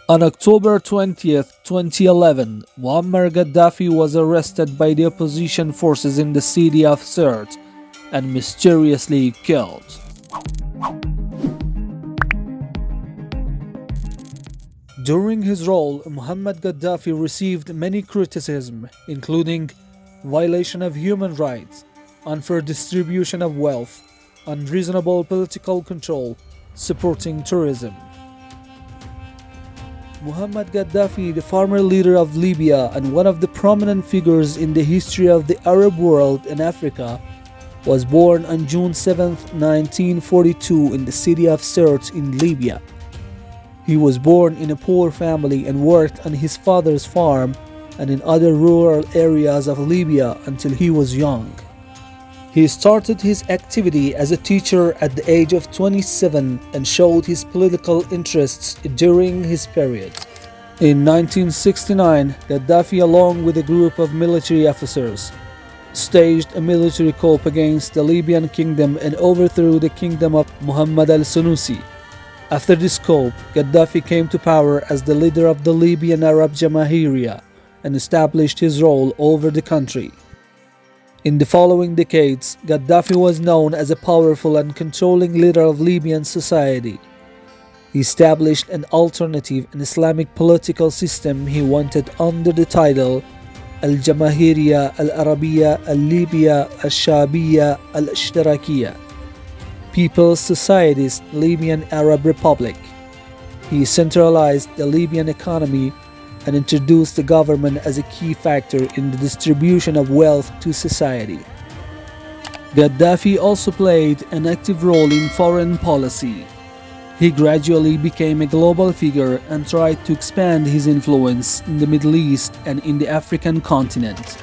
On October 20th, 2011, Muammar Gaddafi was arrested by the opposition forces in the city of Sirte and mysteriously killed. During his rule, Muammar Gaddafi received many criticism, including violation of human rights, unfair distribution of wealth, unreasonable political control, supporting terrorism. Muammar Gaddafi, the former leader of Libya and one of the prominent figures in the history of the Arab world and Africa, was born on June 7, 1942 in the city of Sirte in Libya. He was born in a poor family and worked on his father's farm and in other rural areas of Libya until he was young. He started his activity as a teacher at the age of 27 and showed his political interests during his period. In 1969, Gaddafi, along with a group of military officers, staged a military coup against the Libyan kingdom and overthrew the kingdom of Muhammad al-Sanusi. After this coup, Gaddafi came to power as the leader of the Libyan Arab Jamahiriya and established his rule over the country. In the following decades, Gaddafi was known as a powerful and controlling leader of Libyan society. He established an alternative and Islamic political system he wanted under the title Al-Jamahiriya Al-Arabiya Al-Libya Al-Shabiya Al-Ishtirakiya, People's Socialist Libyan Arab Republic. He centralized the Libyan economy and introduced the government as a key factor in the distribution of wealth to society. Gaddafi also played an active role in foreign policy. He gradually became a global figure and tried to expand his influence in the Middle East and in the African continent.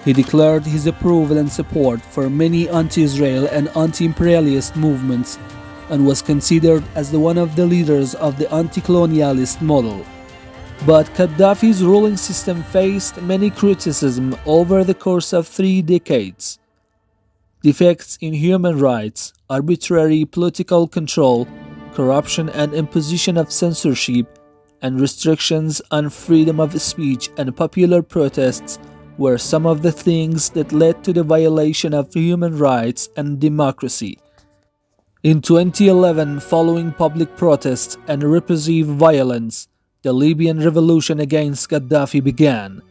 He declared his approval and support for many anti-Israel and anti-imperialist movements and was considered as one of the leaders of the anti-colonialist model. But Gaddafi's ruling system faced many criticism over the course of 3 decades. Defects in human rights, arbitrary political control, corruption and imposition of censorship, and restrictions on freedom of speech and popular protests were some of the things that led to the violation of human rights and democracy. In 2011, following public protests and repressive violence, the Libyan revolution against Gaddafi began.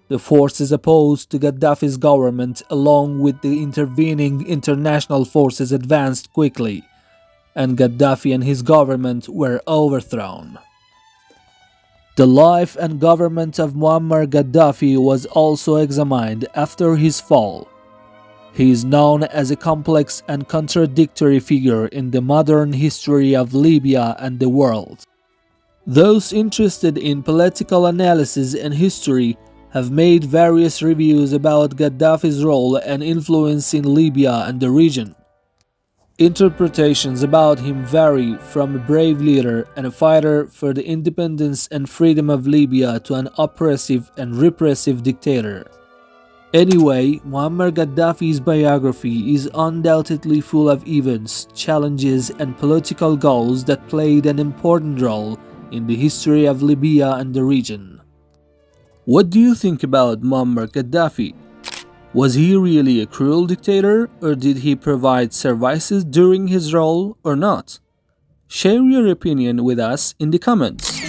The forces opposed to Gaddafi's government, along with the intervening international forces, advanced quickly, and Gaddafi and his government were overthrown. The life and government of Muammar Gaddafi was also examined after his fall. He is known as a complex and contradictory figure in the modern history of Libya and the world. Those interested in political analysis and history have made various reviews about Gaddafi's role and influence in Libya and the region. Interpretations about him vary from a brave leader and a fighter for the independence and freedom of Libya to an oppressive and repressive dictator. Anyway, Muammar Gaddafi's biography is undoubtedly full of events, challenges, and political goals that played an important role in the history of Libya and the region. What do you think about Muammar Gaddafi? Was he really a cruel dictator, or did he provide services during his rule or not? Share your opinion with us in the comments.